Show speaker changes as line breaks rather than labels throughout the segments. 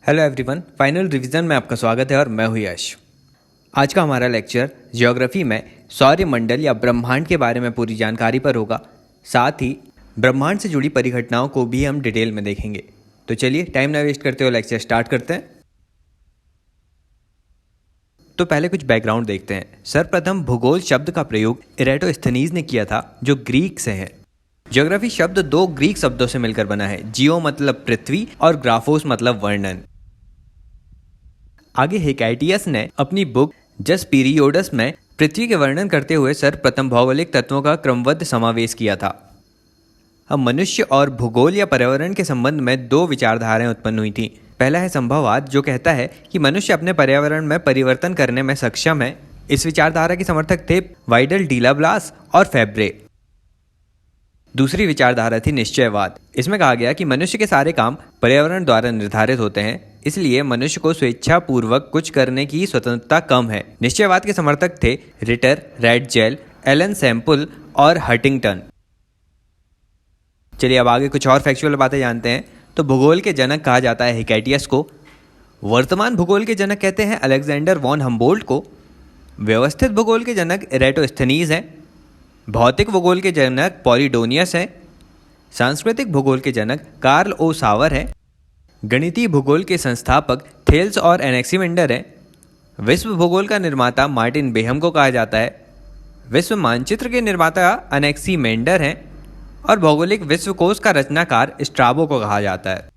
Hello everyone, final revision में आपका स्वागत है और मैं हूं यश। आज का हमारा लेक्चर ज्योग्राफी में सौरमंडल या ब्रह्मांड के बारे में पूरी जानकारी पर होगा। साथ ही ब्रह्मांड से जुड़ी परिघटनाओं को भी हम डिटेल में देखेंगे। तो चलिए टाइम ना वेस्ट करते हुए लेक्चर स्टार्ट करते हैं। तो पहले कुछ बैकग्राउंड देखते हैं। सर्वप्रथम भूगोल शब्द का प्रयोग इरेटोस्थनीज ने किया था, जो ग्रीक से है। ज्योग्राफी शब्द दो ग्रीक शब्दों से मिलकर बना है, जियो मतलब पृथ्वी और ग्राफोस मतलब वर्णन। आगे हिकैटियस ने अपनी बुक जस पीरियोडस में पृथ्वी के वर्णन करते हुए सर्वप्रथम भौगोलिक तत्वों का क्रमबद्ध समावेश किया था। अब मनुष्य और भूगोल या पर्यावरण के संबंध में दो विचारधाराएं उत्पन्न हुई थी। पहला है संभववाद, जो कहता है कि मनुष्य अपने पर्यावरण में परिवर्तन करने में सक्षम है। इस विचारधारा के समर्थक थे वाइडल डीलाब्लास और फेब्रे। दूसरी विचारधारा थी निश्चयवाद। इसमें कहा गया कि मनुष्य के सारे काम पर्यावरण द्वारा निर्धारित होते हैं, इसलिए मनुष्य को स्वेच्छा पूर्वक कुछ करने की स्वतंत्रता कम है। निश्चयवाद के समर्थक थे रिटर, रैडजेल, एलन सैम्पल और हटिंगटन। चलिए अब आगे कुछ और फैक्चुअल बातें जानते हैं। तो भूगोल के जनक कहा जाता है हिकैटियस को। वर्तमान भूगोल के जनक कहते हैं अलेक्जेंडर वॉन हम्बोल्ट को। व्यवस्थित भूगोल के जनक इरेटोस्थनीज हैं। भौतिक भूगोल के जनक पॉलिडोनियस हैं। सांस्कृतिक भूगोल के जनक कार्ल ओ सावर हैं। गणितीय भूगोल के संस्थापक थेल्स और एनेक्सीमेंडर हैं। विश्व भूगोल का निर्माता मार्टिन बेहम को कहा जाता है। विश्व मानचित्र के निर्माता एनेक्सीमेंडर हैं और भौगोलिक विश्वकोश का रचनाकार स्ट्राबो को कहा जाता है।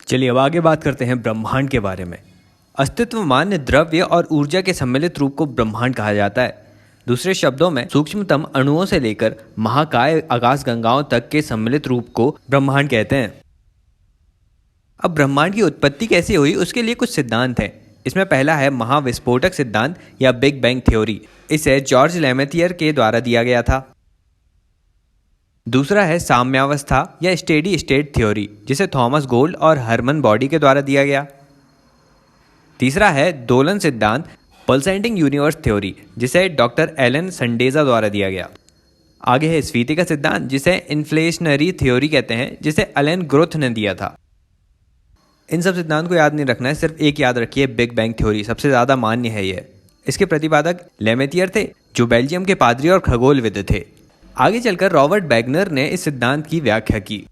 चलिए अब आगे बात करते हैं ब्रह्मांड के बारे में। अस्तित्व मान्य द्रव्य और ऊर्जा के सम्मिलित रूप को ब्रह्मांड कहा जाता है। दूसरे शब्दों में सूक्ष्मतम अणुओं से लेकर महाकाय आकाशगंगाओं तक के सम्मिलित रूप को ब्रह्मांड कहते हैं। अब ब्रह्मांड की उत्पत्ति कैसे हुई, उसके लिए कुछ सिद्धांत हैं। इसमें पहला है महाविस्फोटक सिद्धांत या बिग बैंग थ्योरी। इसे जॉर्ज लेमेथियर के द्वारा दिया गया था। दूसरा है साम्यावस्था या स्टेडी स्टेट थ्योरी, जिसे थॉमस गोल्ड और हरमन बॉडी के द्वारा दिया गया। तीसरा है दोलन सिद्धांत पल्सेटिंग यूनिवर्स थ्योरी, जिसे डॉक्टर एलन संडेजा द्वारा दिया गया। आगे है स्फीति का सिद्धांत, जिसे इन्फ्लेशनरी थ्योरी कहते हैं, जिसे एलन ग्रोथ ने दिया था। इन सब सिद्धांत को याद नहीं रखना है, सिर्फ एक याद रखिए, बिग बैंग थ्योरी सबसे ज़्यादा मान्य है ये। इसके प्रतिपादक लेमेथियर थे, जो बेल्जियम के पादरी और खगोलविद थे। आगे चलकर रॉबर्ट बैगनर ने इस सिद्धांत की व्याख्या की।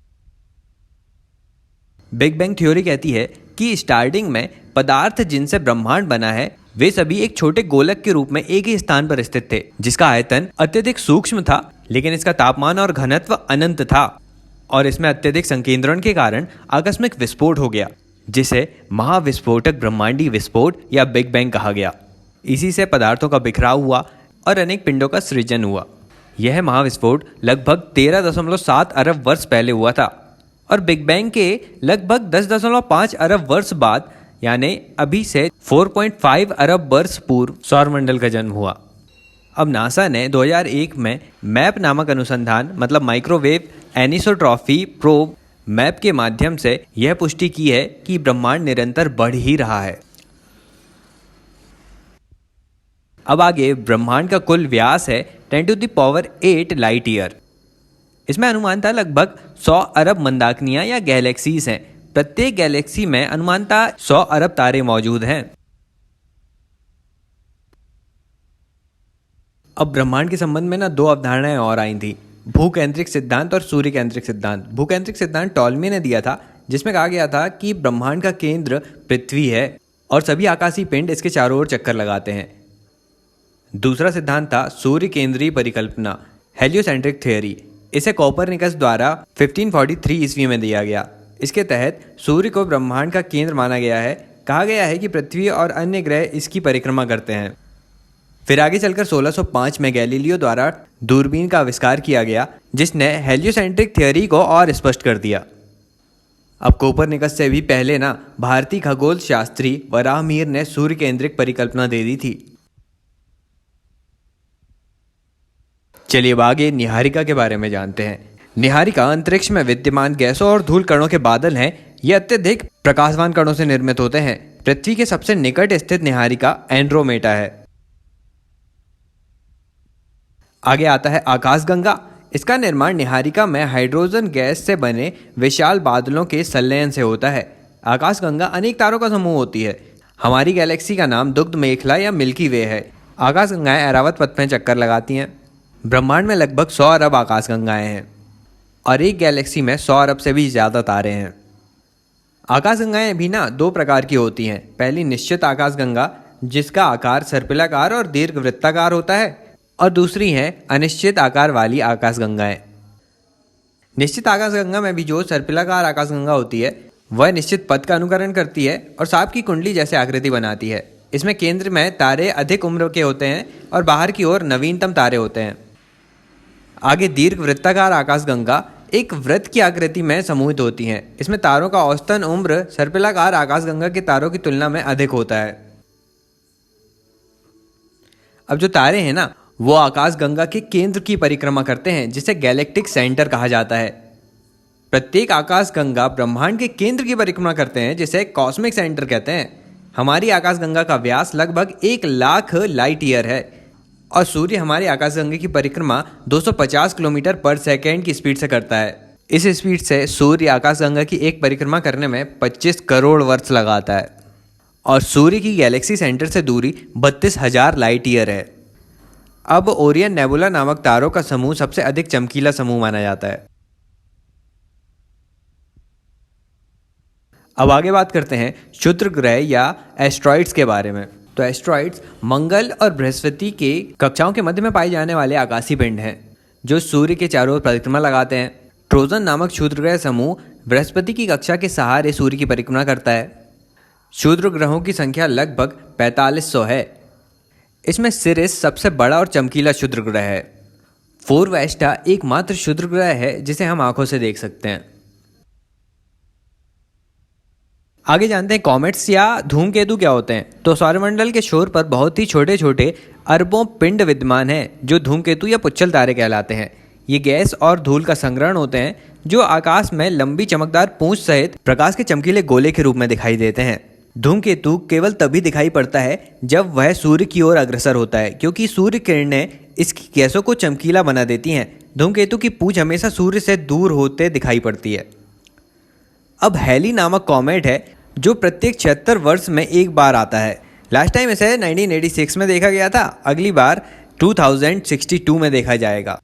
बिग बैंग थ्योरी कहती है कि स्टार्टिंग में पदार्थ जिनसे ब्रह्मांड बना है वे सभी एक छोटे गोलक के रूप में एक ही स्थान पर स्थित थे, जिसका आयतन अत्यधिक सूक्ष्म था, लेकिन इसका तापमान और घनत्व अनंत था। और इसमें अत्यधिक संकेंद्रण के कारण आकस्मिक विस्फोट हो गया, जिसे महाविस्फोटक ब्रह्मांडीय विस्फोट या बिग बैंग कहा गया। इसी से पदार्थों का बिखराव हुआ और अनेक पिंडों का सृजन हुआ। यह महाविस्फोट लगभग 13.7 अरब वर्ष पहले हुआ था और बिग बैंग के लगभग 10.5 अरब वर्ष बाद, यानी अभी से 4.5 अरब वर्ष पूर्व सौरमंडल का जन्म हुआ। अब नासा ने 2001 में मैप नामक अनुसंधान मतलब माइक्रोवेव एनिसोट्रॉफी प्रोब मैप के माध्यम से यह पुष्टि की है कि ब्रह्मांड निरंतर बढ़ ही रहा है। अब आगे ब्रह्मांड का कुल व्यास है 10⁸ लाइट ईयर। इसमें अनुमानतः लगभग 100 अरब मंदाकिनियां या गैलेक्सीज हैं। प्रत्येक गैलेक्सी में अनुमानतः 100 अरब तारे मौजूद हैं। अब ब्रह्मांड के संबंध में दो अवधारणाएं और आई थी, भूकेंद्रिक सिद्धांत और सूर्य केंद्रिक सिद्धांत। भूकेंद्रिक सिद्धांत टॉलमी ने दिया था, जिसमें कहा गया था कि ब्रह्मांड का केंद्र पृथ्वी है और सभी आकाशीय पिंड इसके चारों ओर चक्कर लगाते हैं। दूसरा सिद्धांत था सूर्य केंद्रीय परिकल्पना, हेलियोसेंट्रिक थ्योरी। इसे कोपरनिकस द्वारा 1543 ईस्वी में दिया गया। इसके तहत सूर्य को ब्रह्मांड का केंद्र माना गया है। कहा गया है कि पृथ्वी और अन्य ग्रह इसकी परिक्रमा करते हैं। फिर आगे चलकर 1605 में गैलीलियो द्वारा दूरबीन का आविष्कार किया गया, जिसने हेलियोसेंट्रिक थ्योरी को और स्पष्ट कर दिया। अब कोपरनिकस से भी पहले भारतीय खगोल शास्त्री वराहमिहिर ने सूर्य केंद्रिक परिकल्पना दे दी थी। चलिए अब आगे निहारिका के बारे में जानते हैं। निहारिका अंतरिक्ष में विद्यमान गैसों और धूल कणों के बादल हैं। ये अत्यधिक प्रकाशवान कणों से निर्मित होते हैं। पृथ्वी के सबसे निकट स्थित निहारिका एंड्रोमेडा है। आगे आता है आकाशगंगा। इसका निर्माण निहारिका में हाइड्रोजन गैस से बने विशाल बादलों के संलयन से होता है। आकाशगंगा अनेक तारों का समूह होती है। हमारी गैलेक्सी का नाम दुग्ध मेखला या मिल्की वे है। आकाशगंगाएं ऐरावत पथ में चक्कर लगाती हैं। ब्रह्मांड में लगभग 100 अरब आकाशगंगाएं हैं और एक गैलेक्सी में 100 अरब से भी ज़्यादा तारे हैं। आकाशगंगाएं भी ना 2 प्रकार की होती हैं। पहली निश्चित आकाशगंगा, जिसका आकार सर्पिलाकार और दीर्घवृत्ताकार होता है, और दूसरी है अनिश्चित आकार वाली आकाशगंगाएं। निश्चित आकाशगंगा में भी जो सर्पिलाकार आकाशगंगा होती है वह निश्चित पथ का अनुकरण करती है और सांप की कुंडली जैसे आकृति बनाती है। इसमें केंद्र में तारे अधिक उम्र के होते हैं और बाहर की ओर नवीनतम तारे होते हैं। आगे दीर्घवृत्ताकार आकाशगंगा एक वृत्त की आकृति में समूहित होती हैं। इसमें तारों का औसतन उम्र सर्पिलाकार आकाशगंगा के तारों की तुलना में अधिक होता है। अब जो तारे हैं ना, वो आकाशगंगा के केंद्र की परिक्रमा करते हैं, जिसे गैलेक्टिक सेंटर कहा जाता है। प्रत्येक आकाशगंगा ब्रह्मांड के केंद्र की परिक्रमा करते हैं, जिसे कॉस्मिक सेंटर कहते हैं। हमारी आकाशगंगा का व्यास लगभग 1 लाख लाइट ईयर है और सूर्य हमारी आकाशगंगा की परिक्रमा 250 किलोमीटर पर सेकेंड की स्पीड से करता है। इस स्पीड से सूर्य आकाशगंगा की एक परिक्रमा करने में 25 करोड़ वर्ष लगाता है और सूर्य की गैलेक्सी सेंटर से दूरी 32,000 लाइट ईयर है। अब ओरियन नेबुला नामक तारों का समूह सबसे अधिक चमकीला समूह माना जाता है। अब आगे बात करते हैं क्षुद्र ग्रह या एस्ट्रॉइड्स के बारे में। तो एस्ट्रॉइड्स मंगल और बृहस्पति के कक्षाओं के मध्य में पाए जाने वाले आकाशीय पिंड हैं, जो सूर्य के चारों ओर परिक्रमा लगाते हैं। ट्रोजन नामक क्षुद्र ग्रह समूह बृहस्पति की कक्षा के सहारे सूर्य की परिक्रमा करता है। क्षुद्र ग्रहों की संख्या लगभग 4500 है। इसमें सिरिस सबसे बड़ा और चमकीला क्षुद्र ग्रह है। फोरवेस्टा एकमात्र क्षुद्र ग्रह है जिसे हम आंखों से देख सकते हैं। आगे जानते हैं कॉमेट्स या धूमकेतु क्या होते हैं। तो सौरमंडल के छोर पर बहुत ही छोटे छोटे अरबों पिंड विद्यमान हैं, जो धूमकेतु या पुच्छल तारे कहलाते हैं। ये गैस और धूल का संग्रहण होते हैं, जो आकाश में लंबी चमकदार पूंछ सहित प्रकाश के चमकीले गोले के रूप में दिखाई देते हैं। धूमकेतु केवल तभी दिखाई पड़ता है जब वह सूर्य की ओर अग्रसर होता है, क्योंकि सूर्य किरणें इसकी गैसों को चमकीला बना देती हैं। धूमकेतु की पूंछ हमेशा सूर्य से दूर होते दिखाई पड़ती है। अब हैली नामक कॉमेट है, जो प्रत्येक 76 वर्ष में एक बार आता है। लास्ट टाइम इसे 1986 में देखा गया था, अगली बार 2062 में देखा जाएगा।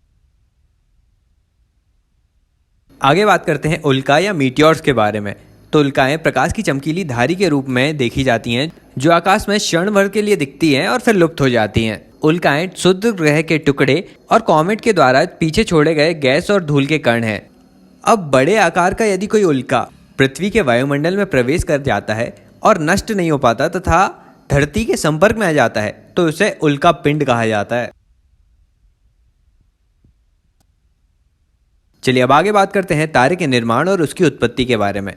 आगे बात करते हैं उल्का या मीटियोर्स के बारे में। तो उल्काएं प्रकाश की चमकीली धारी के रूप में देखी जाती हैं, जो आकाश में क्षण भर के लिए दिखती हैं और फिर लुप्त हो जाती हैं। उल्काएं क्षुद्र ग्रह के टुकड़े और कॉमेट के द्वारा पीछे छोड़े गए गैस और धूल के कण हैं। अब बड़े आकार का यदि कोई उल्का पृथ्वी के वायुमंडल में प्रवेश कर जाता है और नष्ट नहीं हो पाता तथा धरती के संपर्क में आ जाता है, तो उसे उल्का पिंड कहा जाता है। चलिए अब आगे बात करते हैं तारे के निर्माण और उसकी उत्पत्ति के बारे में।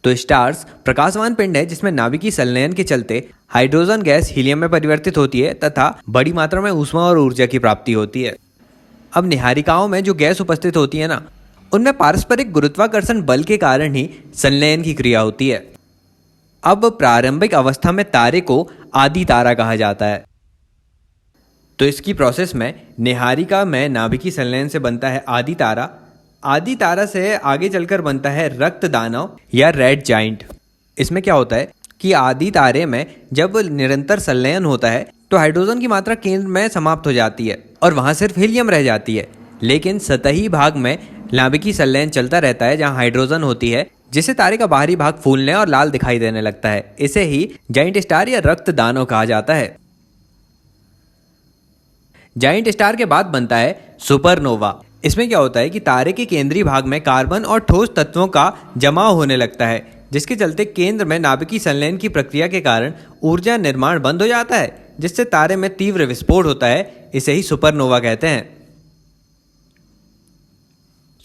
तो स्टार्स प्रकाशवान पिंड है, जिसमें नाभिकीय संलयन के चलते हाइड्रोजन गैस हीलियम में परिवर्तित होती है तथा बड़ी मात्रा में ऊष्मा और ऊर्जा की प्राप्ति होती है। अब निहारिकाओं में जो गैस उपस्थित होती है ना, उनमें पारस्परिक गुरुत्वाकर्षण बल के कारण ही संलयन की क्रिया होती है। अब प्रारंभिक अवस्था में तारे को आदि तारा कहा जाता है। तो इसकी प्रोसेस में निहारिका में नाभिकीय संलयन से बनता है आदि तारा। आदि तारा से आगे चलकर बनता है रक्त दानव या रेड जाइंट। इसमें क्या होता है कि आदि तारे में जब निरंतर संलयन होता है तो हाइड्रोजन की मात्रा केंद्र में समाप्त हो जाती है और वहां सिर्फ हीलियम रह जाती है, लेकिन सतही भाग में नाभिकीय संलयन चलता रहता है जहां हाइड्रोजन होती है, जिससे तारे का बाहरी भाग फूलने और लाल दिखाई देने लगता है। इसे ही जाइंट स्टार या रक्त दानव कहा जाता है। जाइंट स्टार के बाद बनता है सुपरनोवा। इसमें क्या होता है कि तारे के केंद्रीय भाग में कार्बन और ठोस तत्वों का जमाव होने लगता है, जिसके चलते केंद्र में नाभिकीय संलयन की प्रक्रिया के कारण ऊर्जा निर्माण बंद हो जाता है, जिससे तारे में तीव्र विस्फोट होता है। इसे ही सुपरनोवा कहते हैं।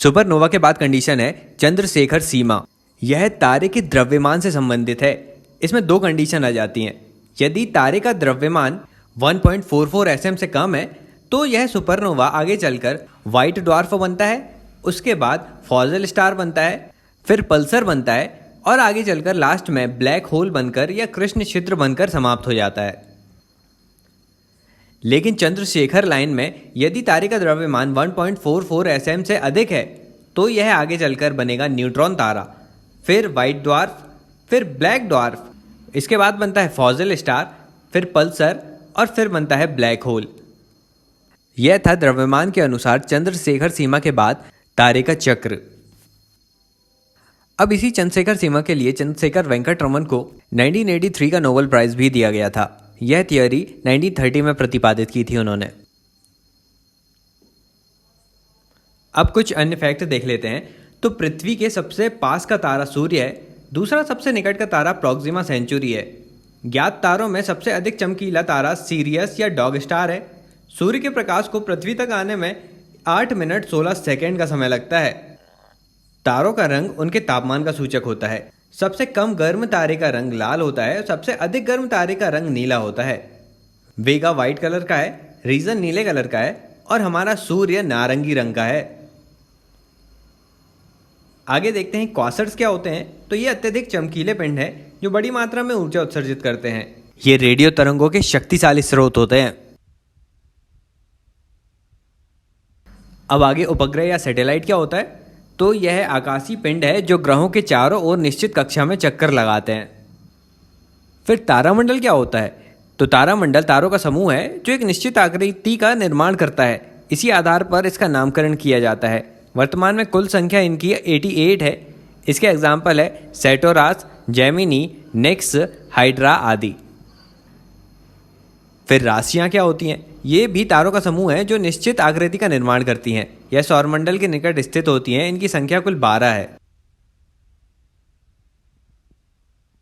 सुपरनोवा के बाद कंडीशन है चंद्रशेखर सीमा। यह तारे के द्रव्यमान से संबंधित है। इसमें 2 कंडीशन आ जाती हैं। यदि तारे का द्रव्यमान 1.44 एसएम से कम है तो यह सुपरनोवा आगे चलकर व्हाइट ड्वार्फ बनता है, उसके बाद फॉजल स्टार बनता है, फिर पल्सर बनता है और आगे चलकर लास्ट में ब्लैक होल बनकर या कृष्ण छिद्र बनकर समाप्त हो जाता है। लेकिन चंद्रशेखर लाइन में यदि तारे का द्रव्यमान 1.44 एसएम से अधिक है तो यह आगे चलकर बनेगा न्यूट्रॉन तारा, फिर व्हाइट ड्वार्फ, फिर ब्लैक ड्वार्फ, इसके बाद बनता है फॉजल स्टार, फिर पल्सर और फिर बनता है ब्लैक होल। यह था द्रव्यमान के अनुसार चंद्रशेखर सीमा के बाद तारे का चक्र। अब इसी चंद्रशेखर सीमा के लिए चंद्रशेखर वेंकट रमन को 1983 का नोबेल प्राइज भी दिया गया था। यह थियोरी 1930 में प्रतिपादित की थी उन्होंने। अब कुछ अन्य फैक्ट देख लेते हैं। तो पृथ्वी के सबसे पास का तारा सूर्य है, दूसरा सबसे निकट का तारा प्रोक्सिमा सेंचुरी है। ज्ञात तारों में सबसे अधिक चमकीला तारा सीरियस या डॉग स्टार है। सूर्य के प्रकाश को पृथ्वी तक आने में 8 मिनट 16 सेकेंड का समय लगता है। तारों का रंग उनके तापमान का सूचक होता है। सबसे कम गर्म तारे का रंग लाल होता है, सबसे अधिक गर्म तारे का रंग नीला होता है। वेगा व्हाइट कलर का है, रीजन नीले कलर का है और हमारा सूर्य नारंगी रंग का है। आगे देखते हैं क्वासर्स क्या होते हैं। तो ये अत्यधिक चमकीले पिंड हैं जो बड़ी मात्रा में ऊर्जा उत्सर्जित करते हैं। ये रेडियो तरंगों के शक्तिशाली स्रोत होते हैं। अब आगे उपग्रह या सैटेलाइट क्या होता है। तो यह आकाशीय पिंड है जो ग्रहों के चारों ओर निश्चित कक्षा में चक्कर लगाते हैं। फिर तारामंडल क्या होता है। तो तारामंडल तारों का समूह है जो एक निश्चित आकृति का निर्माण करता है। इसी आधार पर इसका नामकरण किया जाता है। वर्तमान में कुल संख्या इनकी 88 है। इसके एग्जाम्पल है सेटोरास, जेमिनी, निक्स, हाइड्रा आदि। फिर राशियां क्या होती हैं। ये भी तारों का समूह है जो निश्चित आकृति का निर्माण करती हैं। यह सौरमंडल के निकट स्थित होती हैं। इनकी संख्या कुल 12 है।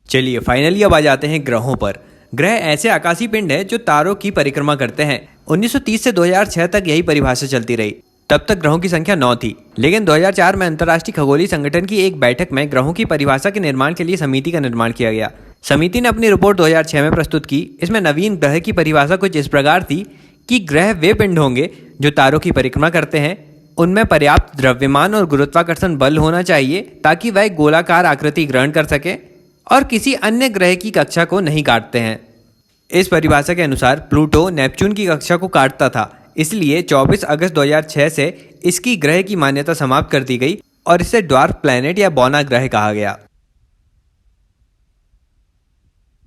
चलिए फाइनली अब आ जाते हैं ग्रहों पर। ग्रह ऐसे आकाशीय पिंड है जो तारों की परिक्रमा करते हैं। 1930 से 2006 तक यही परिभाषा चलती रही। तब तक ग्रहों की संख्या 9 थी, लेकिन 2004 में अंतर्राष्ट्रीय खगोलीय संगठन की एक बैठक में ग्रहों की परिभाषा के निर्माण के लिए समिति का निर्माण किया गया। समिति ने अपनी रिपोर्ट 2006 में प्रस्तुत की। इसमें नवीन ग्रह की परिभाषा कुछ इस प्रकार थी कि ग्रह वे पिंड होंगे जो तारों की परिक्रमा करते हैं। उनमें पर्याप्त द्रव्यमान और गुरुत्वाकर्षण बल होना चाहिए ताकि वह गोलाकार आकृति ग्रहण कर सके और किसी अन्य ग्रह की कक्षा को नहीं काटते हैं। इस परिभाषा के अनुसार प्लूटो नेपच्यून की कक्षा को काटता था, इसलिए 24 अगस्त 2006 से इसकी ग्रह की मान्यता समाप्त कर दी गई और इसे ड्वार्फ प्लैनेट या बौना ग्रह कहा गया।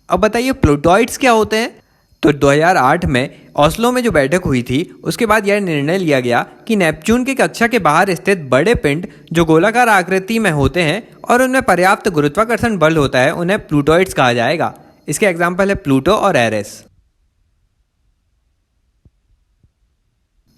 अब बताइए प्लूटोइड्स क्या होते हैं। तो 2008 में ओस्लो में जो बैठक हुई थी उसके बाद यह निर्णय लिया गया कि नेपच्यून की कक्षा के बाहर स्थित बड़े पिंड जो गोलाकार आकृति में होते हैं और उनमें पर्याप्त गुरुत्वाकर्षण बल होता है उन्हें प्लूटोइड्स कहा जाएगा। इसके एग्जाम्पल है प्लूटो और एरेस।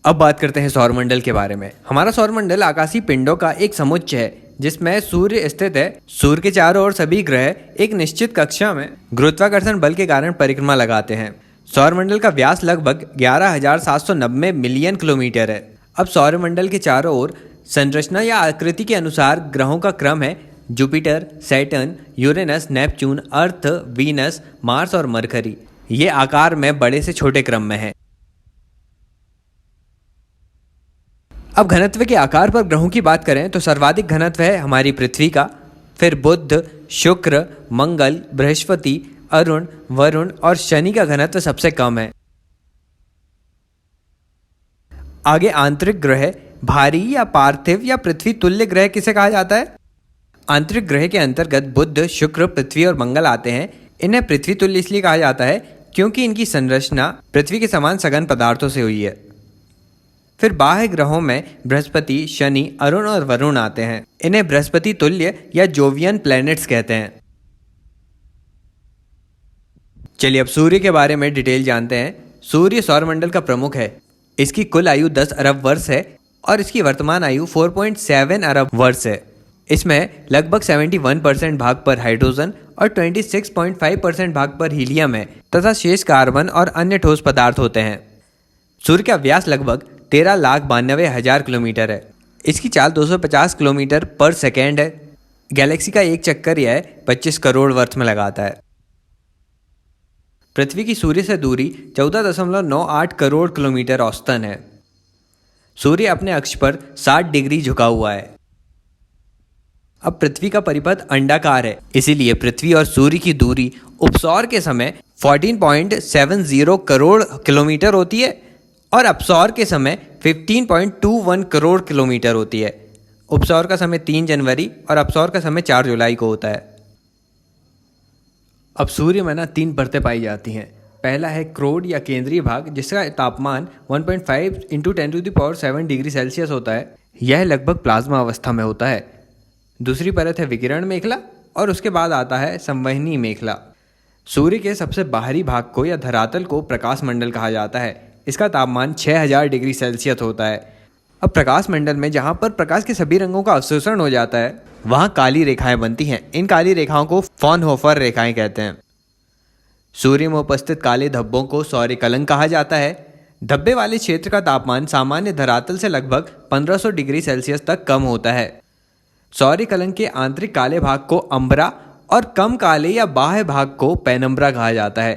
अब बात करते हैं सौरमंडल के बारे में। हमारा सौरमंडल आकाशीय पिंडों का एक समुच्चय है जिसमें सूर्य स्थित है। सूर्य के चारों ओर सभी ग्रह एक निश्चित कक्षा में गुरुत्वाकर्षण बल के कारण परिक्रमा लगाते हैं। सौरमंडल का व्यास लगभग 11,790 मिलियन किलोमीटर है। अब सौरमंडल के चारों ओर संरचना या आकृति के अनुसार ग्रहों का क्रम है जुपिटर, सैटर्न, यूरेनस, नेपच्यून, अर्थ, वीनस, मार्स और मरकरी। ये आकार में बड़े से छोटे क्रम में है। अब घनत्व के आकार पर ग्रहों की बात करें तो सर्वाधिक घनत्व है हमारी पृथ्वी का, फिर बुध, शुक्र, मंगल, बृहस्पति, अरुण, वरुण और शनि का घनत्व सबसे कम है। आगे आंतरिक ग्रह भारी या पार्थिव या पृथ्वी तुल्य ग्रह किसे कहा जाता है। आंतरिक ग्रह के अंतर्गत बुध, शुक्र, पृथ्वी और मंगल आते हैं। इन्हें पृथ्वी तुल्य इसलिए कहा जाता है क्योंकि इनकी संरचना पृथ्वी के समान सघन पदार्थों से हुई है। फिर बाह्य ग्रहों में बृहस्पति, शनि, अरुण और वरुण आते हैं। इन्हें बृहस्पति तुल्य या जोवियन प्लैनेट्स कहते हैं। चलिए अब सूर्य के बारे में डिटेल जानते हैं। सूर्य सौरमंडल का प्रमुख है। इसकी कुल आयु 10 अरब वर्ष है और इसकी वर्तमान आयु 4.7 अरब वर्ष है। इसमें लगभग 71% भाग पर हाइड्रोजन और 26.5% भाग पर हीलियम है तथा शेष कार्बन और अन्य ठोस पदार्थ होते हैं। सूर्य का व्यास लगभग 13,92,000 किलोमीटर है। इसकी चाल 250 किलोमीटर पर सेकेंड है। गैलेक्सी का एक चक्कर यह 25 करोड़ वर्ष में लगाता है। पृथ्वी की सूर्य से दूरी 14.98 करोड़ किलोमीटर औसतन है। सूर्य अपने अक्ष पर 60 डिग्री झुका हुआ है। अब पृथ्वी का परिपथ अंडाकार है, इसीलिए पृथ्वी और सूर्य की दूरी उपसौर के समय 14.70 करोड़ किलोमीटर होती है और अपसौर के समय 15.21 करोड़ किलोमीटर होती है। उपसौर का समय 3 जनवरी और अपसौर का समय 4 जुलाई को होता है। अब सूर्य में ना 3 परतें पाई जाती हैं। पहला है क्रोड या केंद्रीय भाग, जिसका तापमान 1.5 × 10⁷ डिग्री सेल्सियस होता है। यह लगभग प्लाज्मा अवस्था में होता है। दूसरी परत है विकिरण मेखला और उसके बाद आता है संवहनी मेखला। सूर्य के सबसे बाहरी भाग को या धरातल को प्रकाश मंडल कहा जाता है। इसका तापमान 6000 डिग्री सेल्सियस होता है। अब प्रकाश मंडल में जहाँ पर प्रकाश के सभी रंगों का अवशोषण हो जाता है वहाँ काली रेखाएं बनती हैं। इन काली रेखाओं को फ्रॉनहोफर रेखाएं कहते हैं। सूर्य में उपस्थित काले धब्बों को सौर्य कलंक कहा जाता है। धब्बे वाले क्षेत्र का तापमान सामान्य धरातल से लगभग 1500 डिग्री सेल्सियस तक कम होता है। सौर्य कलंक के आंतरिक काले भाग को अंबरा और कम काले या बाह्य भाग को पेनम्बरा कहा जाता है।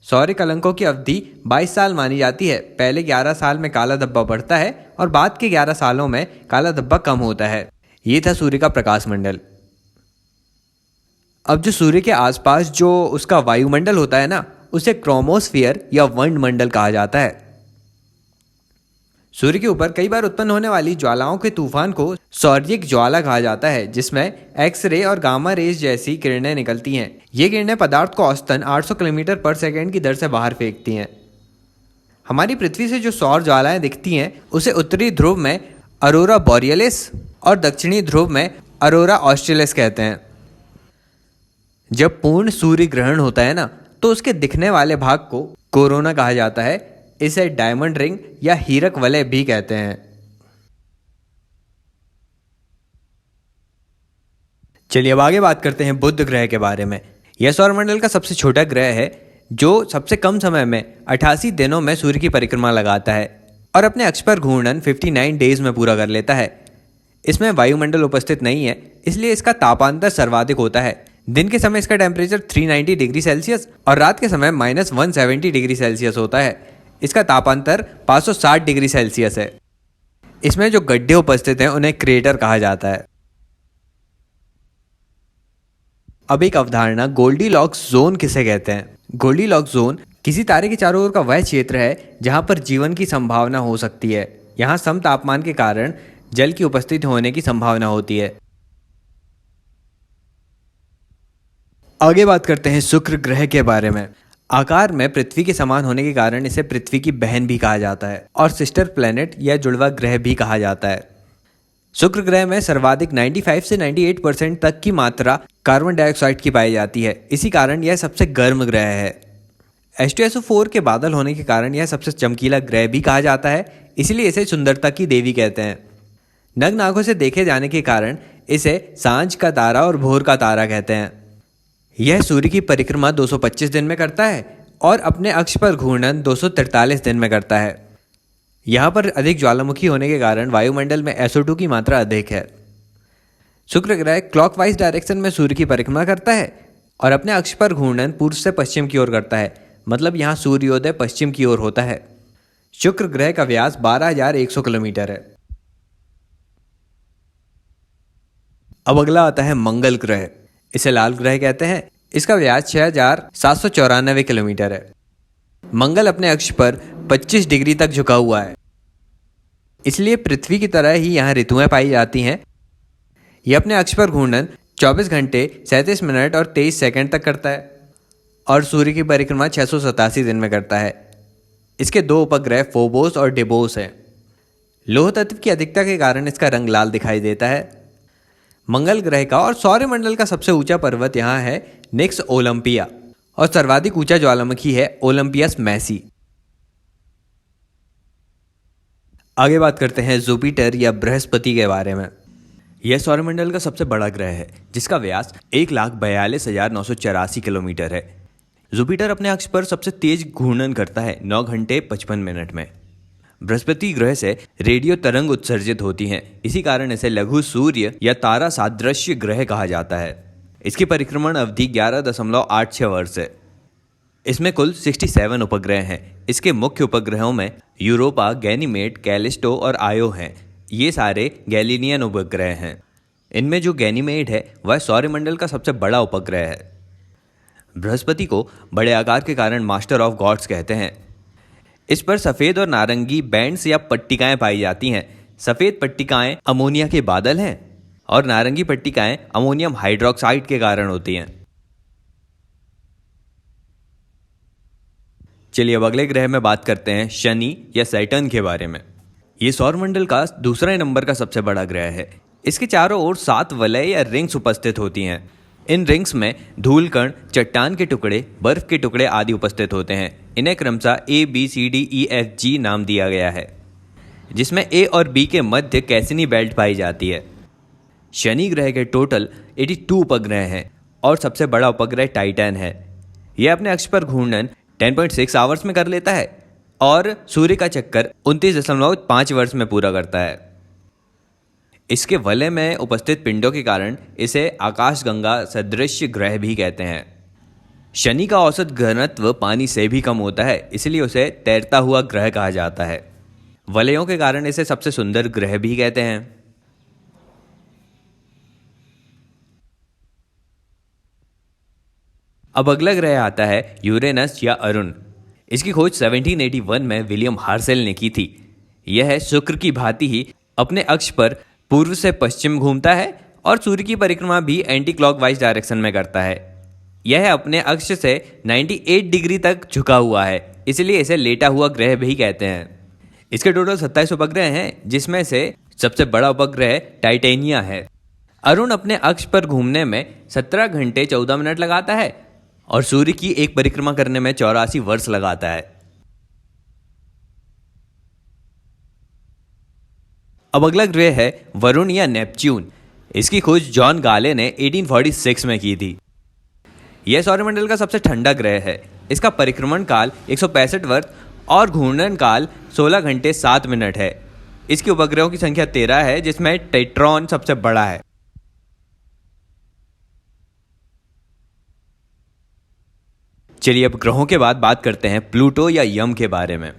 सौर्य कलंकों की अवधि 22 साल मानी जाती है। पहले 11 साल में काला धब्बा बढ़ता है और बाद के 11 सालों में काला धब्बा कम होता है। ये था सूर्य का प्रकाश मंडल। अब जो सूर्य के आसपास जो उसका वायुमंडल होता है ना, उसे क्रोमोस्फियर या वंडमंडल कहा जाता है। सूर्य के ऊपर कई बार उत्पन्न होने वाली ज्वालाओं के तूफान को सौर्यिक ज्वाला कहा जाता है, जिसमें एक्स-रे और गामा रेज जैसी किरणें निकलती हैं। ये किरणें पदार्थ को औसतन 800 किलोमीटर पर सेकंड की दर से बाहर फेंकती हैं। हमारी पृथ्वी से जो सौर ज्वालाएं दिखती हैं उसे उत्तरी ध्रुव में अरोरा बोरियलिस और दक्षिणी ध्रुव में अरोरा ऑस्ट्रेलिस कहते हैं। जब पूर्ण सूर्य ग्रहण होता है ना, तो उसके दिखने वाले भाग को कोरोना कहा जाता है। इसे डायमंड रिंग या हीरक वलय भी कहते हैं। चलिए अब आगे बात करते हैं बुध ग्रह के बारे में। यह सौरमंडल का सबसे छोटा ग्रह है जो सबसे कम समय में 88 दिनों में सूर्य की परिक्रमा लगाता है और अपने अक्ष पर घूर्णन 59 डेज में पूरा कर लेता है। इसमें वायुमंडल उपस्थित नहीं है, इसलिए इसका तापांतर सर्वाधिक होता है। दिन के समय इसका टेम्परेचर 390 डिग्री सेल्सियस और रात के समय -170 डिग्री सेल्सियस होता है। इसका तापांतर 560 डिग्री सेल्सियस है। इसमें जो गड्ढे उपस्थित हैं उन्हें क्रेटर कहा जाता है। अब एक अवधारणा गोल्डीलॉक्स जोन किसे कहते हैं। गोल्डीलॉक्स जोन किसी तारे के चारों ओर का वह क्षेत्र है जहां पर जीवन की संभावना हो सकती है। यहाँ सम तापमान के कारण जल की उपस्थिति होने की संभावना होती है। आगे बात करते हैं शुक्र ग्रह के बारे में। आकार में पृथ्वी के समान होने के कारण इसे पृथ्वी की बहन भी कहा जाता है और सिस्टर प्लेनेट या जुड़वा ग्रह भी कहा जाता है। शुक्र ग्रह में सर्वाधिक 95 से 98% तक की मात्रा कार्बन डाइऑक्साइड की पाई जाती है। इसी कारण यह सबसे गर्म ग्रह है। H2SO4 के बादल होने के कारण यह सबसे चमकीला ग्रह भी कहा जाता है, इसीलिए इसे सुंदरता की देवी कहते हैं। नग्न आंखों से देखे जाने के कारण इसे सांझ का तारा और भोर का तारा कहते हैं। यह सूर्य की परिक्रमा 225 दिन में करता है और अपने अक्ष पर घूर्णन 243 दिन में करता है। यहाँ पर अधिक ज्वालामुखी होने के कारण वायुमंडल में SO2 की मात्रा अधिक है। शुक्र ग्रह क्लॉकवाइज डायरेक्शन में सूर्य की परिक्रमा करता है और अपने अक्ष पर घूर्णन पूर्व से पश्चिम की ओर करता है, मतलब यहाँ सूर्योदय पश्चिम की ओर होता है। शुक्र ग्रह का व्यास 12,100 किलोमीटर है। अब अगला आता है मंगल ग्रह। इसे लाल ग्रह कहते हैं। इसका व्यास 6,794 किलोमीटर है। मंगल अपने अक्ष पर 25 डिग्री तक झुका हुआ है, इसलिए पृथ्वी की तरह ही यहाँ ऋतुएं पाई जाती हैं। यह अपने अक्ष पर घूर्णन 24 घंटे 37 मिनट और 23 सेकंड तक करता है और सूर्य की परिक्रमा 687 दिन में करता है। इसके 2 उपग्रह फोबोस और डिबोस हैं। लौह तत्व की अधिकता के कारण इसका रंग लाल दिखाई देता है। मंगल ग्रह का और सौरमंडल का सबसे ऊंचा पर्वत यहाँ है निक्स ओलंपिया और सर्वाधिक ऊंचा ज्वालामुखी है ओलंपियस मैसी। आगे बात करते हैं जुपिटर या बृहस्पति के बारे में। यह सौरमंडल का सबसे बड़ा ग्रह है जिसका व्यास 1,42,984 किलोमीटर है। जुपिटर अपने अक्ष पर सबसे तेज घूर्णन करता है 9 घंटे 55 मिनट में। बृहस्पति ग्रह से रेडियो तरंग उत्सर्जित होती हैं, इसी कारण इसे लघु सूर्य या तारा सादृश्य ग्रह कहा जाता है। इसकी परिक्रमण अवधि 11.86 वर्ष है। इसमें कुल 67 उपग्रह हैं। इसके मुख्य उपग्रहों में यूरोपा, गैनीमेड, कैलिस्टो और आयो हैं। ये सारे गैलीनियन उपग्रह हैं। इनमें जो गैनीमेड है वह सौरमंडल का सबसे बड़ा उपग्रह है। बृहस्पति को बड़े आकार के कारण मास्टर ऑफ गॉड्स कहते हैं। इस पर सफ़ेद और नारंगी बैंड्स या पट्टिकाएं पाई जाती हैं। सफ़ेद पट्टिकाएं अमोनिया के बादल हैं और नारंगी पट्टिकाएं अमोनियम हाइड्रोक्साइड के कारण होती हैं। चलिए अब अगले ग्रह में बात करते हैं शनि या सैटर्न के बारे में। ये सौरमंडल का दूसरे नंबर का सबसे बड़ा ग्रह है। इसके चारों ओर 7 वलय या रिंग्स उपस्थित होती हैं। इन रिंग्स में धूल कण, चट्टान के टुकड़े, बर्फ के टुकड़े आदि उपस्थित होते हैं। इन्हें क्रमशः ABCDEFG नाम दिया गया है, जिसमें A और B के मध्य कैसिनी बेल्ट पाई जाती है। शनि ग्रह के टोटल 82 उपग्रह हैं और सबसे बड़ा उपग्रह टाइटन है। यह अपने अक्ष पर घूर्णन 10.6 आवर्स में कर लेता है और सूर्य का चक्कर 29.5 वर्ष में पूरा करता है। इसके वलय में उपस्थित पिंडों के कारण इसे आकाशगंगा सदृश ग्रह भी कहते हैं। शनि का औसत घनत्व पानी से भी कम होता है, इसलिए उसे तैरता हुआ ग्रह कहा जाता है। वलयों के कारण इसे सबसे सुंदर ग्रह भी कहते हैं। अब अगला ग्रह आता है यूरेनस या अरुण। इसकी खोज 1781 में विलियम हार्सेल ने की थी। यह शुक्र की भांति ही अपने अक्ष पर पूर्व से पश्चिम घूमता है और सूर्य की परिक्रमा भी एंटी क्लॉकवाइज डायरेक्शन में करता है। यह अपने अक्ष से 98 डिग्री तक झुका हुआ है, इसलिए इसे लेटा हुआ ग्रह भी कहते हैं। इसके टोटल 27 उपग्रह हैं, जिसमें से सबसे बड़ा उपग्रह टाइटेनिया है। अरुण अपने अक्ष पर घूमने में 17 घंटे 14 मिनट लगाता है और सूर्य की एक परिक्रमा करने में 84 वर्ष लगाता है। अब अगला ग्रह है वरुण या नेपच्यून। इसकी खोज जॉन गाले ने 1846 में की थी। यह सौरमंडल का सबसे ठंडा ग्रह है। इसका परिक्रमण काल 165 वर्ष और घूर्णन काल 16 घंटे 7 मिनट है। इसके उपग्रहों की संख्या 13 है, जिसमें टेट्रॉन सबसे बड़ा है। चलिए अब ग्रहों के बाद बात करते हैं प्लूटो या यम के बारे में।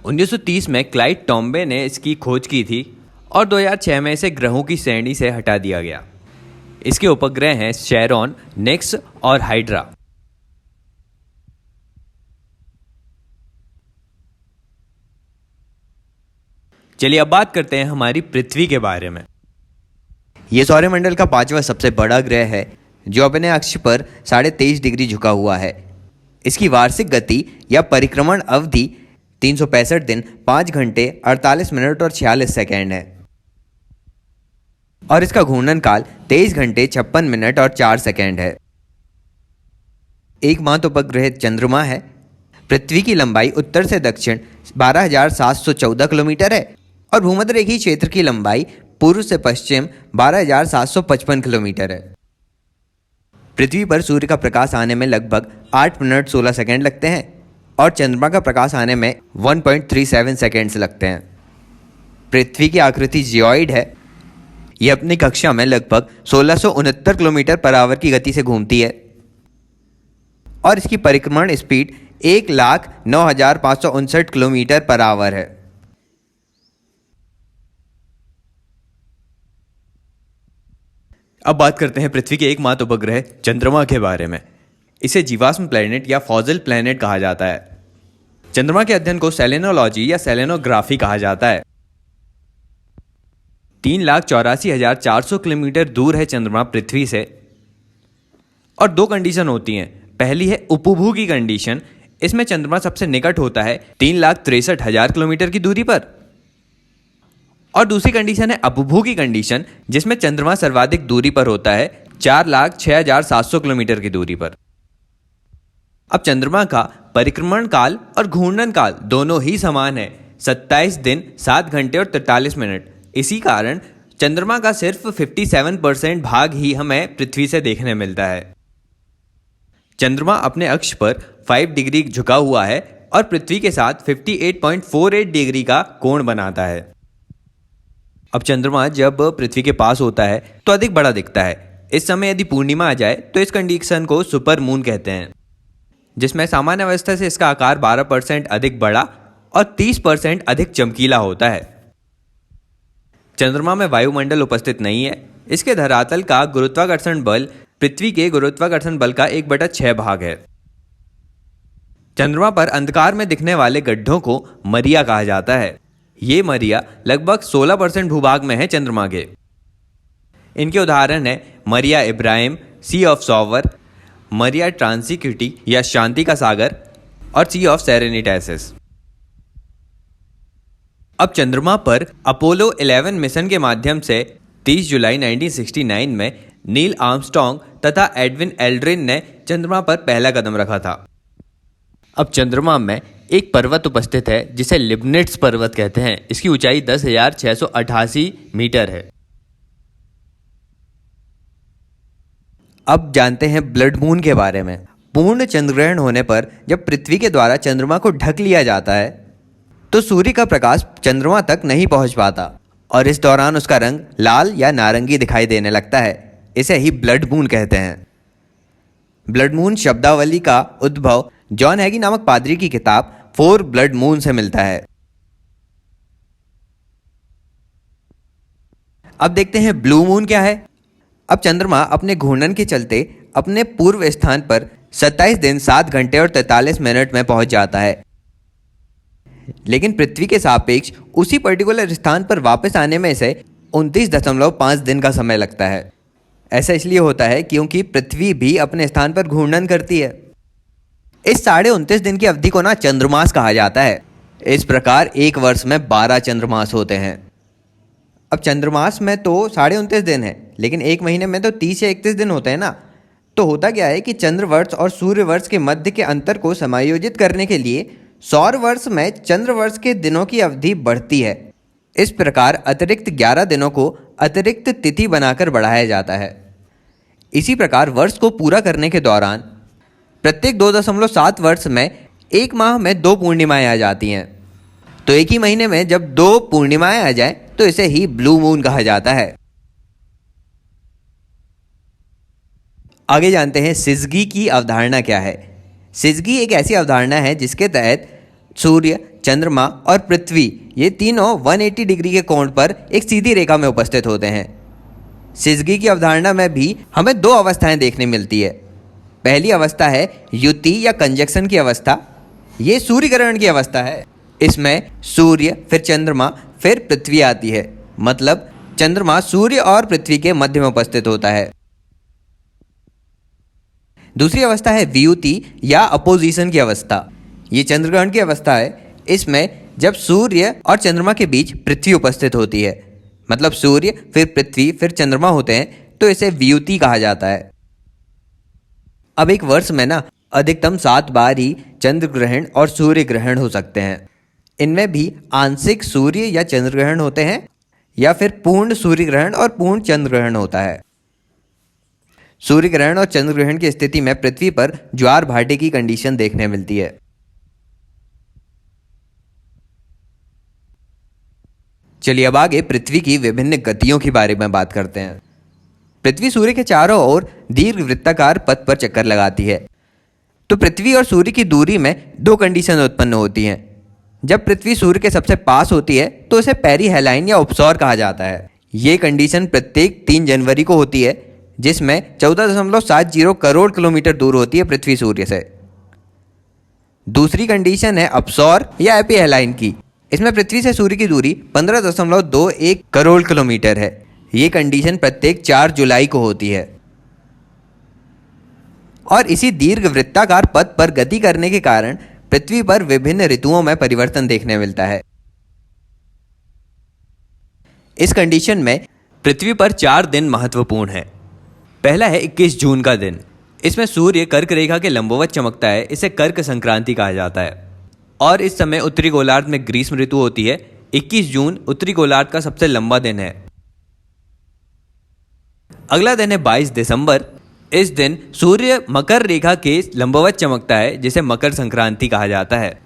1930 में क्लाइड टॉम्बे ने इसकी खोज की थी और 2006 में इसे ग्रहों की श्रेणी से हटा दिया गया। इसके उपग्रह हैं शेरॉन, नेक्स और हाइड्रा। चलिए अब बात करते हैं हमारी पृथ्वी के बारे में। यह सौरमंडल का 5वां सबसे बड़ा ग्रह है, जो अपने अक्ष पर 23.5 डिग्री झुका हुआ है। इसकी वार्षिक गति या परिक्रमण अवधि 365 दिन 5 घंटे 48 मिनट और 46 सेकेंड है और इसका घूर्णन काल 23 घंटे 56 मिनट और 4 सेकेंड है। एकमात्र उपग्रह चंद्रमा है। पृथ्वी की लंबाई उत्तर से दक्षिण 12,714 किलोमीटर है और भूमध्य रेखीय क्षेत्र की लंबाई पूर्व से पश्चिम 12,755 किलोमीटर है। पृथ्वी पर सूर्य का प्रकाश आने में लगभग 8 मिनट 16 सेकेंड लगते हैं और चंद्रमा का प्रकाश आने में 1.37 सेकेंड्स लगते हैं। पृथ्वी की आकृति जियोइड है। यह अपनी कक्षा में लगभग 1669 किलोमीटर पर आवर की गति से घूमती है और इसकी परिक्रमण स्पीड 1,09,559 किलोमीटर पर आवर है। अब बात करते हैं पृथ्वी के एकमात्र उपग्रह चंद्रमा के बारे में। इसे जीवाश्म प्लैनेट या फॉसिल प्लैनेट कहा जाता है। चंद्रमा के अध्ययन को सेलेनोलॉजी या सेलेनोग्राफी कहा जाता है। 3,84,400 किलोमीटर दूर है चंद्रमा पृथ्वी से और 2 कंडीशन होती हैं। पहली है उपभू की कंडीशन। इसमें चंद्रमा सबसे निकट होता है 3,63,000 किलोमीटर की दूरी पर, और दूसरी कंडीशन है अपभू की कंडीशन, जिसमें चंद्रमा सर्वाधिक दूरी पर होता है 4,06,700 किलोमीटर की दूरी पर। अब चंद्रमा का परिक्रमण काल और घूर्णन काल दोनों ही समान है, 27 दिन 7 घंटे और 43 मिनट। इसी कारण चंद्रमा का सिर्फ 57% भाग ही हमें पृथ्वी से देखने मिलता है। चंद्रमा अपने अक्ष पर 5 डिग्री झुका हुआ है और पृथ्वी के साथ 58.48 डिग्री का कोण बनाता है। अब चंद्रमा जब पृथ्वी के पास होता है तो अधिक बड़ा दिखता है। इस समय यदि पूर्णिमा आ जाए तो इस कंडीशन को सुपर मून कहते हैं, जिसमें सामान्य अवस्था से इसका आकार 12% अधिक बड़ा और 30% अधिक चमकीला होता है। चंद्रमा में वायुमंडल उपस्थित नहीं है। इसके धरातल का गुरुत्वाकर्षण बल पृथ्वी के गुरुत्वाकर्षण बल का 1/6 भाग है। चंद्रमा पर अंधकार में दिखने वाले गड्ढों को मरिया कहा जाता है। ये मरिया लगभग 16% भूभाग में है चंद्रमा के। इनके उदाहरण है मरिया इब्राहिम, सी ऑफ सॉवर, मरिया ट्रांसिक्विटी या शांति का सागर और सी ऑफ सेरेनिटासिस। अब चंद्रमा पर अपोलो 11 मिशन के माध्यम से 30 जुलाई 1969 में नील आर्मस्ट्रॉन्ग तथा एडविन एल्ड्रिन ने चंद्रमा पर पहला कदम रखा था। अब चंद्रमा में एक पर्वत उपस्थित है जिसे लिबनिट्स पर्वत कहते हैं। इसकी ऊंचाई 10,688 मीटर है। अब जानते हैं ब्लड मून के बारे में। पूर्ण चंद्रग्रहण होने पर जब पृथ्वी के द्वारा चंद्रमा को ढक लिया जाता है तो सूर्य का प्रकाश चंद्रमा तक नहीं पहुंच पाता और इस दौरान उसका रंग लाल या नारंगी दिखाई देने लगता है। इसे ही ब्लड मून कहते हैं। ब्लड मून शब्दावली का उद्भव जॉन हैगी नामक पादरी की किताब 4 ब्लड मून से मिलता है। अब देखते हैं ब्लू मून क्या है। अब चंद्रमा अपने घूर्णन के चलते अपने पूर्व स्थान पर 27 दिन 7 घंटे और 43 मिनट में पहुंच जाता है, लेकिन पृथ्वी के सापेक्ष उसी पर्टिकुलर स्थान पर वापस आने में इसे 29.5 दिन का समय लगता है। ऐसा इसलिए होता है क्योंकि पृथ्वी भी अपने स्थान पर घूर्णन करती है। इस 29.5 दिन की अवधि को चंद्रमास कहा जाता है। इस प्रकार एक वर्ष में 12 चंद्रमास होते हैं। अब चंद्रमास में तो 29.5 दिन है, लेकिन एक महीने में तो 30 या 31 दिन होते हैं ना। तो होता क्या है कि चंद्रवर्ष और सूर्यवर्ष के मध्य के अंतर को समायोजित करने के लिए सौर वर्ष में चंद्रवर्ष के दिनों की अवधि बढ़ती है। इस प्रकार अतिरिक्त 11 दिनों को अतिरिक्त तिथि बनाकर बढ़ाया जाता है। इसी प्रकार वर्ष को पूरा करने के दौरान प्रत्येक 2.7 वर्ष में एक माह में 2 पूर्णिमाएं आ जाती हैं। तो एक ही महीने में जब 2 पूर्णिमाएं आ जाएं तो इसे ही ब्लू मून कहा जाता है। आगे जानते हैं सिजगी की अवधारणा क्या है। सिजगी एक ऐसी अवधारणा है जिसके तहत सूर्य, चंद्रमा और पृथ्वी ये तीनों 180 डिग्री के कोण पर एक सीधी रेखा में उपस्थित होते हैं। सिजगी की अवधारणा में भी हमें 2 अवस्थाएं देखने मिलती है। पहली अवस्था है युति या कंजक्शन की अवस्था। ये सूर्य ग्रहण की अवस्था है। इसमें सूर्य, फिर चंद्रमा, फिर पृथ्वी आती है। मतलब चंद्रमा सूर्य और पृथ्वी के मध्य में उपस्थित होता है। दूसरी अवस्था है वियुति या अपोजिशन की अवस्था। ये चंद्रग्रहण की अवस्था है। इसमें जब सूर्य और चंद्रमा के बीच पृथ्वी उपस्थित होती है, मतलब सूर्य फिर पृथ्वी फिर चंद्रमा होते हैं, तो इसे वियुति कहा जाता है। अब एक वर्ष में अधिकतम 7 बार ही चंद्र ग्रहण और सूर्य ग्रहण हो सकते हैं। इनमें भी आंशिक सूर्य या चंद्र ग्रहण होते हैं या फिर पूर्ण सूर्य ग्रहण और पूर्ण चंद्र ग्रहण होता है। सूर्य ग्रहण और चंद्र ग्रहण की स्थिति में पृथ्वी पर ज्वार भाटे की कंडीशन देखने मिलती है। चलिए अब आगे पृथ्वी की विभिन्न गतियों के बारे में बात करते हैं। पृथ्वी सूर्य के चारों ओर दीर्घ वृत्ताकार पथ पर चक्कर लगाती है। तो पृथ्वी और सूर्य की दूरी में 2 कंडीशन उत्पन्न होती हैं। जब पृथ्वी सूर्य के सबसे पास होती है तो उसे पेरीहेलाइन या उपसौर कहा जाता है। ये कंडीशन प्रत्येक 3 जनवरी को होती है, जिसमें 14.70 करोड़ किलोमीटर दूर होती है पृथ्वी सूर्य से। दूसरी कंडीशन है अपसौर या एपीहेलाइन की। इसमें पृथ्वी से सूर्य की दूरी 15.21 करोड़ किलोमीटर है। ये कंडीशन प्रत्येक 4 जुलाई को होती है। और इसी दीर्घ वृत्ताकार पथ पर गति करने के कारण पृथ्वी पर विभिन्न ऋतुओं में परिवर्तन देखने मिलता है। इस कंडीशन में पृथ्वी पर 4 दिन महत्वपूर्ण है। पहला है 21 जून का दिन। इसमें सूर्य कर्क रेखा के लंबवत चमकता है। इसे कर्क संक्रांति कहा जाता है और इस समय उत्तरी गोलार्ध में ग्रीष्म ऋतु होती है। 21 जून उत्तरी गोलार्ध का सबसे लंबा दिन है। अगला दिन है 22 दिसंबर। इस दिन सूर्य मकर रेखा के लंबवत चमकता है, जिसे मकर संक्रांति कहा जाता है।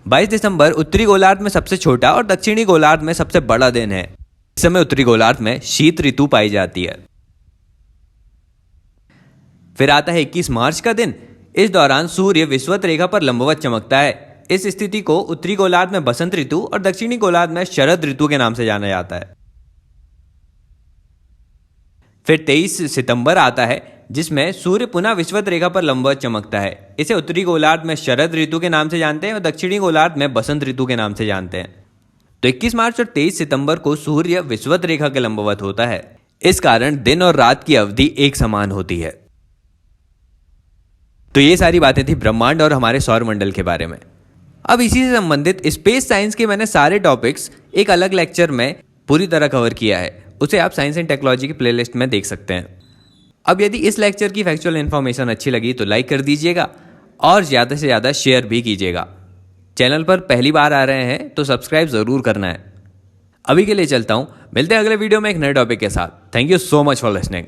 22 दिसंबर उत्तरी गोलार्ध में सबसे छोटा और दक्षिणी गोलार्ध में सबसे बड़ा दिन है। इस समय उत्तरी गोलार्ध में शीत ऋतु पाई जाती है। फिर आता है 21 मार्च का दिन। इस दौरान सूर्य विषुवत रेखा पर लंबवत चमकता है। इस स्थिति को उत्तरी गोलार्ध में बसंत ऋतु और दक्षिणी गोलार्ध में शरद ऋतु के नाम से जाना जाता है। फिर 23 सितंबर आता है जिसमें सूर्य पुनः विषुवत रेखा पर लंबवत चमकता है। इसे उत्तरी गोलार्ध में शरद ऋतु के नाम से जानते हैं और दक्षिणी गोलार्ध में बसंत ऋतु के नाम से जानते हैं। तो 21 मार्च और 23 सितंबर को सूर्य विषुवत रेखा के लंबवत होता है। इस कारण दिन और रात की अवधि एक समान होती है। तो ये सारी बातें थी ब्रह्मांड और हमारे सौर मंडल के बारे में। अब इसी से संबंधित स्पेस साइंस के मैंने सारे टॉपिक्स एक अलग लेक्चर में पूरी तरह कवर किया है, उसे आप साइंस एंड टेक्नोलॉजी की प्लेलिस्ट में देख सकते हैं। अब यदि इस लेक्चर की फैक्चुअल इन्फॉर्मेशन अच्छी लगी तो लाइक कर दीजिएगा और ज़्यादा से ज़्यादा शेयर भी कीजिएगा। चैनल पर पहली बार आ रहे हैं तो सब्सक्राइब ज़रूर करना है। अभी के लिए चलता हूँ, मिलते हैं अगले वीडियो में एक नए टॉपिक के साथ। Thank you so much for listening.